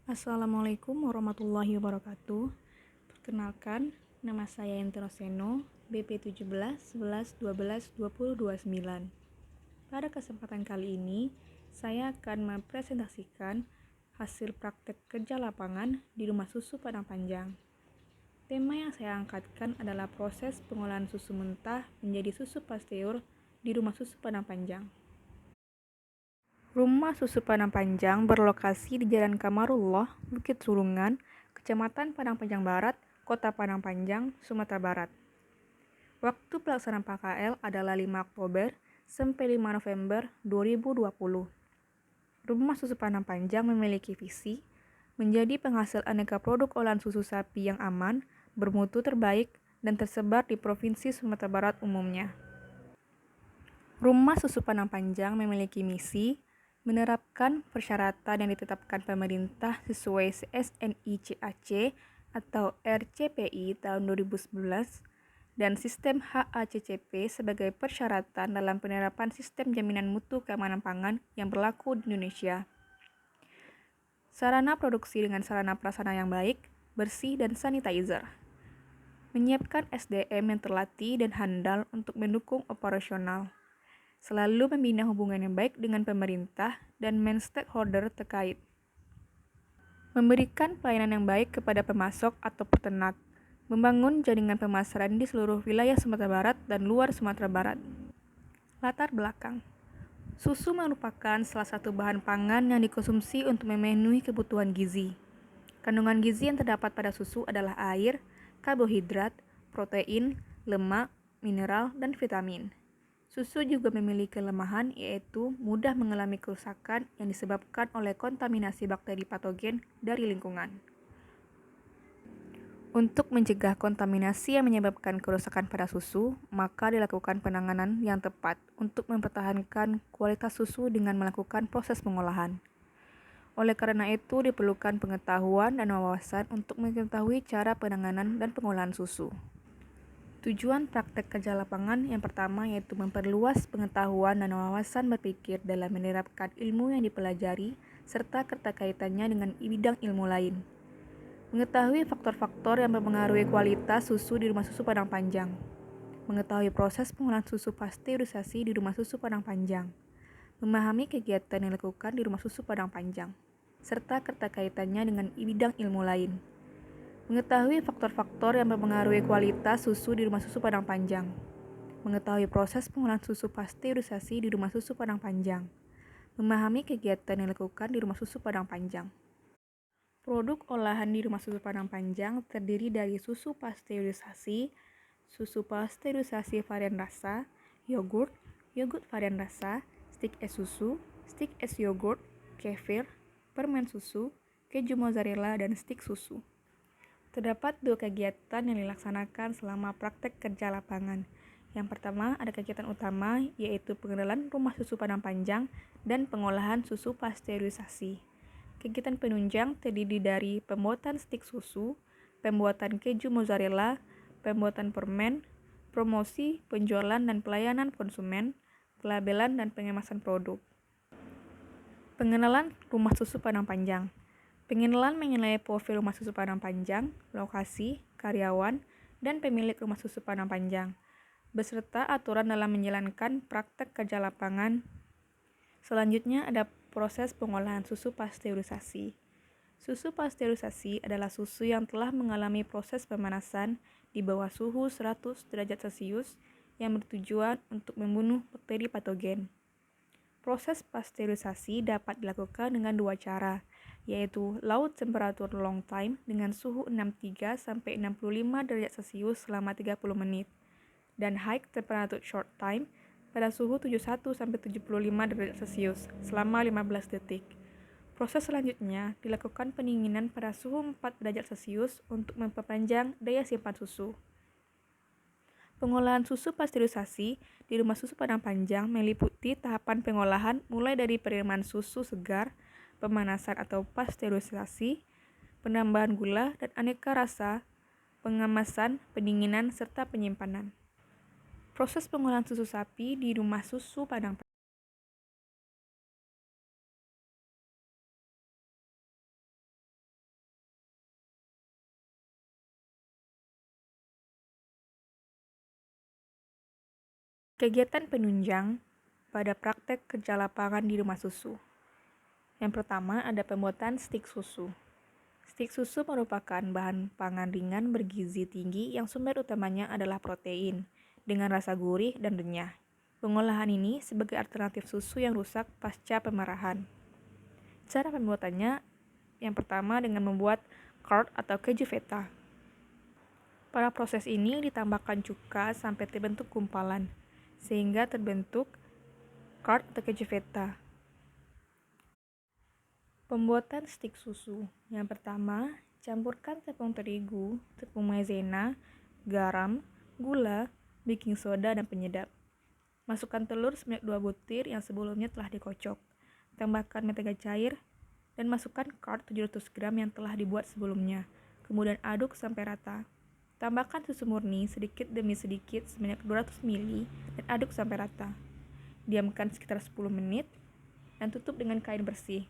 Assalamualaikum warahmatullahi wabarakatuh. Perkenalkan, nama saya Enti Roseno, BP 17 11 12 20 29. Pada kesempatan kali ini, saya akan mempresentasikan hasil praktek kerja lapangan di Rumah Susu Padang Panjang. Tema yang saya angkatkan adalah proses pengolahan susu mentah menjadi susu pasteur di Rumah Susu Padang Panjang. Rumah Susu Padang Panjang berlokasi di Jalan Kamarullah, Bukit Surungan, Kecamatan Padang Panjang Barat, Kota Padang Panjang, Sumatera Barat. Waktu pelaksanaan PKL adalah 5 Oktober sampai 5 November 2020. Rumah Susu Padang Panjang memiliki visi menjadi penghasil aneka produk olahan susu sapi yang aman, bermutu terbaik, dan tersebar di Provinsi Sumatera Barat umumnya. Rumah Susu Padang Panjang memiliki misi menerapkan persyaratan yang ditetapkan pemerintah sesuai CSNI-CAC atau RCPI tahun 2011 dan sistem HACCP sebagai persyaratan dalam penerapan sistem jaminan mutu keamanan pangan yang berlaku di Indonesia. Sarana produksi dengan sarana prasarana yang baik, bersih, dan sanitizer. Menyiapkan SDM yang terlatih dan handal untuk mendukung operasional. Selalu membina hubungan yang baik dengan pemerintah dan stakeholder terkait. Memberikan pelayanan yang baik kepada pemasok atau peternak. Membangun jaringan pemasaran di seluruh wilayah Sumatera Barat dan luar Sumatera Barat. Latar belakang. Susu merupakan salah satu bahan pangan yang dikonsumsi untuk memenuhi kebutuhan gizi. Kandungan gizi yang terdapat pada susu adalah air, karbohidrat, protein, lemak, mineral, dan vitamin. Susu juga memiliki kelemahan yaitu mudah mengalami kerusakan yang disebabkan oleh kontaminasi bakteri patogen dari lingkungan. Untuk mencegah kontaminasi yang menyebabkan kerusakan pada susu, maka dilakukan penanganan yang tepat untuk mempertahankan kualitas susu dengan melakukan proses pengolahan. Oleh karena itu, diperlukan pengetahuan dan wawasan untuk mengetahui cara penanganan dan pengolahan susu. Tujuan praktek kerja lapangan yang pertama yaitu memperluas pengetahuan dan wawasan berpikir dalam menerapkan ilmu yang dipelajari serta keterkaitannya dengan bidang ilmu lain. Mengetahui faktor-faktor yang mempengaruhi kualitas susu di Rumah Susu Padang Panjang. Mengetahui proses pengolahan susu pasteurisasi di Rumah Susu Padang Panjang. Memahami kegiatan yang dilakukan di Rumah Susu Padang Panjang serta keterkaitannya dengan bidang ilmu lain. Mengetahui faktor-faktor yang mempengaruhi kualitas susu di Rumah Susu Padang Panjang. Mengetahui proses pengolahan susu pasteurisasi di Rumah Susu Padang Panjang. Memahami kegiatan yang dilakukan di Rumah Susu Padang Panjang. Produk olahan di Rumah Susu Padang Panjang terdiri dari susu pasteurisasi varian rasa, yogurt varian rasa, stik es susu, stik es yogurt, kefir, permen susu, keju mozzarella, dan stik susu. Terdapat 2 kegiatan yang dilaksanakan selama praktek kerja lapangan. Yang pertama, ada kegiatan utama, yaitu pengenalan Rumah Susu Padang Panjang dan pengolahan susu pasteurisasi. Kegiatan penunjang terdiri dari pembuatan stik susu, pembuatan keju mozzarella, pembuatan permen, promosi, penjualan dan pelayanan konsumen, pelabelan dan pengemasan produk. Pengenalan Rumah Susu Padang Panjang. Pengenalan mengenai profil Rumah Susu Padang Panjang, lokasi, karyawan, dan pemilik Rumah Susu Padang Panjang, beserta aturan dalam menjalankan praktek kerja lapangan. Selanjutnya ada proses pengolahan susu pasteurisasi. Susu pasteurisasi adalah susu yang telah mengalami proses pemanasan di bawah suhu 100 derajat Celcius yang bertujuan untuk membunuh bakteri patogen. Proses pasteurisasi dapat dilakukan dengan 2 cara, yaitu low temperature long time dengan suhu 63 sampai 65 derajat Celcius selama 30 menit dan high temperature short time pada suhu 71 sampai 75 derajat Celcius selama 15 detik. Proses selanjutnya dilakukan pendinginan pada suhu 4 derajat Celcius untuk memperpanjang daya simpan susu. Pengolahan susu pasteurisasi di Rumah Susu Padang Panjang meliputi tahapan pengolahan mulai dari penerimaan susu segar, pemanasan atau pasteurisasi, penambahan gula dan aneka rasa, pengemasan, pendinginan, serta penyimpanan. Proses pengolahan susu sapi di Rumah Susu Padang Panjang. Kegiatan penunjang pada praktek kerja lapangan di rumah susu. Yang pertama ada pembuatan stik susu. Stik susu merupakan bahan pangan ringan bergizi tinggi yang sumber utamanya adalah protein, dengan rasa gurih dan renyah. Pengolahan ini sebagai alternatif susu yang rusak pasca pemerahan. Cara pembuatannya, yang pertama dengan membuat curd atau keju feta. Pada proses ini ditambahkan cuka sampai terbentuk gumpalan, sehingga terbentuk curd atau keju feta. Pembuatan stik susu. Yang pertama, campurkan tepung terigu, tepung maizena, garam, gula, baking soda, dan penyedap. Masukkan telur sebanyak 2 butir yang sebelumnya telah dikocok. Tambahkan mentega cair dan masukkan curd 700 gram yang telah dibuat sebelumnya. Kemudian aduk sampai rata. Tambahkan susu murni sedikit demi sedikit sebanyak 200 ml dan aduk sampai rata. Diamkan sekitar 10 menit dan tutup dengan kain bersih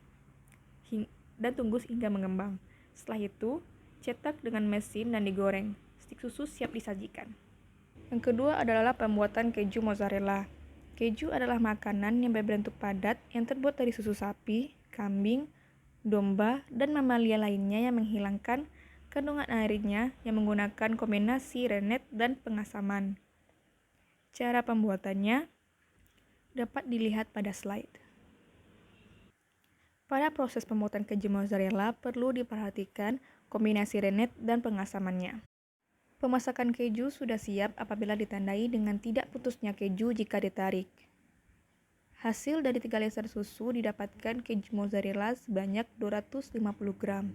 dan tunggu hingga mengembang. Setelah itu, cetak dengan mesin dan digoreng. Stik susu siap disajikan. Yang kedua adalah pembuatan keju mozzarella. Keju adalah makanan yang berbentuk padat yang terbuat dari susu sapi, kambing, domba, dan mamalia lainnya yang menghilangkan kandungan airnya yang menggunakan kombinasi rennet dan pengasaman. Cara pembuatannya dapat dilihat pada slide. Pada proses pembuatan keju mozzarella perlu diperhatikan kombinasi rennet dan pengasamannya. Pemasakan keju sudah siap apabila ditandai dengan tidak putusnya keju jika ditarik. Hasil dari 3 liter susu didapatkan keju mozzarella sebanyak 250 gram.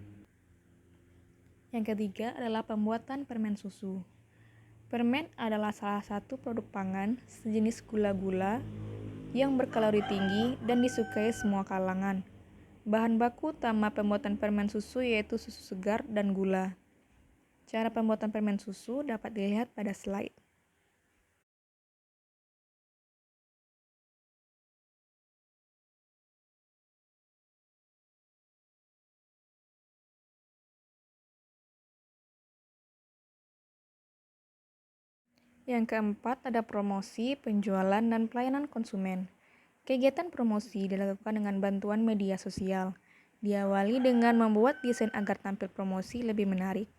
Yang ketiga adalah pembuatan permen susu. Permen adalah salah satu produk pangan sejenis gula-gula yang berkalori tinggi dan disukai semua kalangan. Bahan baku utama pembuatan permen susu yaitu susu segar dan gula. Cara pembuatan permen susu dapat dilihat pada slide. Yang keempat ada promosi, penjualan, dan pelayanan konsumen. Kegiatan promosi dilakukan dengan bantuan media sosial. Diawali dengan membuat desain agar tampil promosi lebih menarik.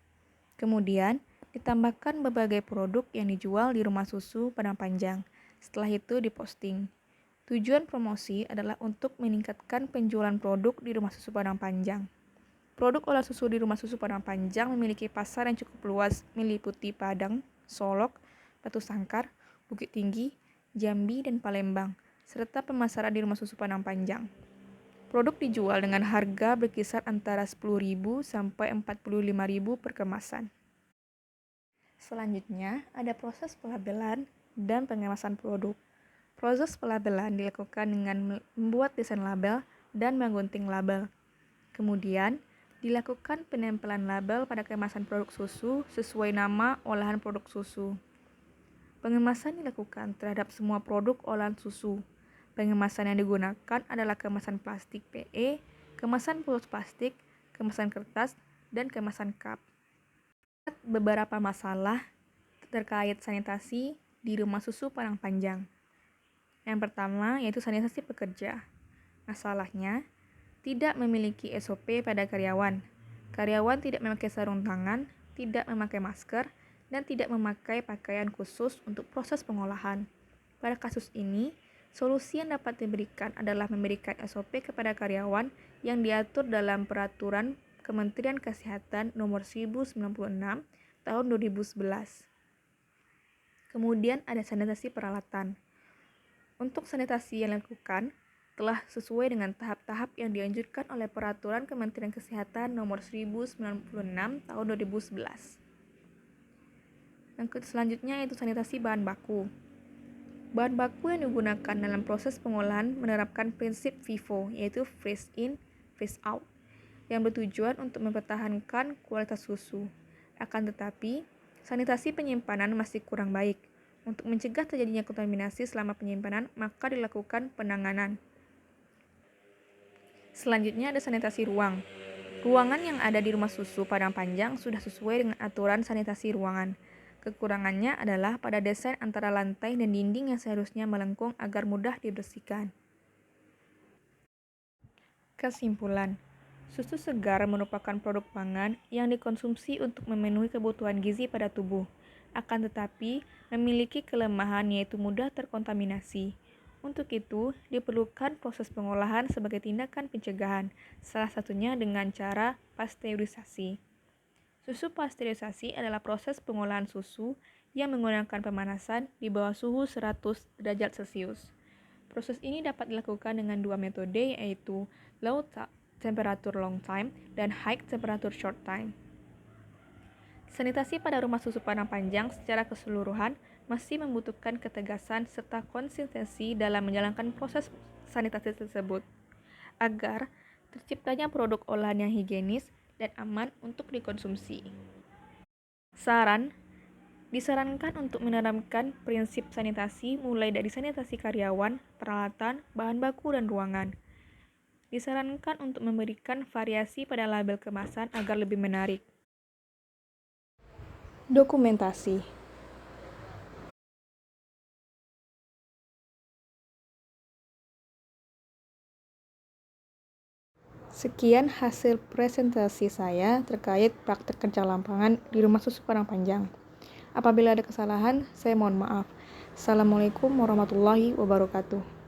Kemudian, ditambahkan berbagai produk yang dijual di rumah susu Padang Panjang. Setelah itu diposting. Tujuan promosi adalah untuk meningkatkan penjualan produk di rumah susu Padang Panjang. Produk olahan susu di rumah susu Padang Panjang memiliki pasar yang cukup luas, meliputi Padang, Solok, Batu Sangkar, Bukit Tinggi, Jambi, dan Palembang, serta pemasaran di rumah susu Padang Panjang. Produk dijual dengan harga berkisar antara Rp10.000 sampai Rp45.000 per kemasan. Selanjutnya, ada proses pelabelan dan pengemasan produk. Proses pelabelan dilakukan dengan membuat desain label dan menggunting label. Kemudian, dilakukan penempelan label pada kemasan produk susu sesuai nama olahan produk susu. Pengemasan dilakukan terhadap semua produk olahan susu. Pengemasan yang digunakan adalah kemasan plastik PE, kemasan pulsa plastik, kemasan kertas, dan kemasan cup. Beberapa masalah terkait sanitasi di rumah susu Padang Panjang. Yang pertama yaitu sanitasi pekerja. Masalahnya, tidak memiliki SOP pada karyawan. Karyawan tidak memakai sarung tangan, tidak memakai masker, dan tidak memakai pakaian khusus untuk proses pengolahan. Pada kasus ini, solusi yang dapat diberikan adalah memberikan SOP kepada karyawan yang diatur dalam Peraturan Kementerian Kesehatan Nomor 1096 Tahun 2011. Kemudian ada sanitasi peralatan. Untuk sanitasi yang dilakukan telah sesuai dengan tahap-tahap yang dianjurkan oleh Peraturan Kementerian Kesehatan Nomor 1096 Tahun 2011. Yang selanjutnya yaitu sanitasi bahan baku. Bahan baku yang digunakan dalam proses pengolahan menerapkan prinsip FIFO, yaitu freeze in, freeze out, yang bertujuan untuk mempertahankan kualitas susu. Akan tetapi, sanitasi penyimpanan masih kurang baik. Untuk mencegah terjadinya kontaminasi selama penyimpanan, maka dilakukan penanganan. Selanjutnya ada sanitasi ruang. Ruangan yang ada di rumah susu Padang Panjang sudah sesuai dengan aturan sanitasi ruangan. Kekurangannya adalah pada desain antara lantai dan dinding yang seharusnya melengkung agar mudah dibersihkan. Kesimpulan, susu segar merupakan produk pangan yang dikonsumsi untuk memenuhi kebutuhan gizi pada tubuh. Akan tetapi, memiliki kelemahan yaitu mudah terkontaminasi. Untuk itu, diperlukan proses pengolahan sebagai tindakan pencegahan, salah satunya dengan cara pasteurisasi. Susu pasteurisasi adalah proses pengolahan susu yang menggunakan pemanasan di bawah suhu 100 derajat Celcius. Proses ini dapat dilakukan dengan dua metode, yaitu low temperature long time dan high temperature short time. Sanitasi pada rumah susu panjang panjang secara keseluruhan masih membutuhkan ketegasan serta konsistensi dalam menjalankan proses sanitasi tersebut, agar terciptanya produk olahan yang higienis dan aman untuk dikonsumsi. Disarankan untuk menerapkan prinsip sanitasi mulai dari sanitasi karyawan, peralatan, bahan baku, dan ruangan. Disarankan untuk memberikan variasi pada label kemasan agar lebih menarik. Dokumentasi. Sekian hasil presentasi saya terkait praktek kerja lapangan di rumah susu Padang Panjang. Apabila ada kesalahan, saya mohon maaf. Assalamualaikum warahmatullahi wabarakatuh.